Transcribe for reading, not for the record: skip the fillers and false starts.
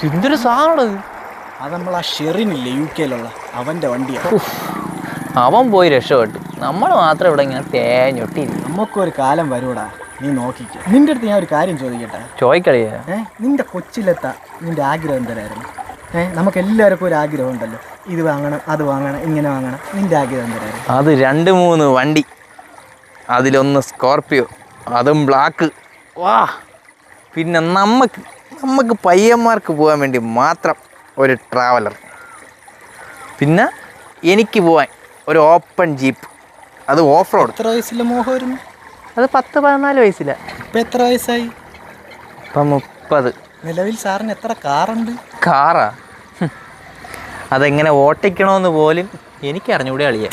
എന്തൊരു സാധനം അത് നമ്മൾ ആ ഷെറിനില്ലേ UK അവൻ്റെ വണ്ടിയാണ്. അവൻ പോയി രക്ഷപ്പെട്ടു, നമ്മൾ മാത്രം ഇവിടെ ഇങ്ങനെ തേഞ്ഞൊട്ടി. നമുക്കൊരു കാലം വരൂടാ, നീ നോക്കിക്കോ. നിന്റെ അടുത്ത് ഞാൻ ഒരു കാര്യം ചോദിക്കട്ടെ? ചോദിക്കളിയാ. നിന്റെ കൊച്ചിലെത്താ നിന്റെ ആഗ്രഹം എന്തരായിരുന്നു? നമുക്ക് എല്ലാവർക്കും ഒരു ആഗ്രഹം ഉണ്ടല്ലോ, ഇത് വാങ്ങണം, അത് വാങ്ങണം, ഇങ്ങനെ വാങ്ങണം. നിന്റെ ആഗ്രഹം എന്തരായിരുന്നു? അത് 2-3 വണ്ടി, അതിലൊന്ന് സ്കോർപ്പിയോ, അതും ബ്ലാക്ക്. വാ, പിന്നെ നമുക്ക് പയ്യന്മാർക്ക് പോകാൻ വേണ്ടി മാത്രം ഒരു ട്രാവലർ, പിന്നെ എനിക്ക് പോകാൻ ഒരു ഓപ്പൺ ജീപ്പ്, അത് ഓഫ് റോഡ്. എത്ര വയസ്സിലെ മോഹമായിരുന്നു? അത് 10-14 വയസ്സില്ല. ഇപ്പം എത്ര വയസ്സായി? ഇപ്പം 30. നിലവിൽ സാറിന് എത്ര കാറുണ്ട്? കാറാ? അതെങ്ങനെ ഓട്ടിക്കണമെന്ന് പോലും എനിക്കറിഞ്ഞൂടെ അളിയാ.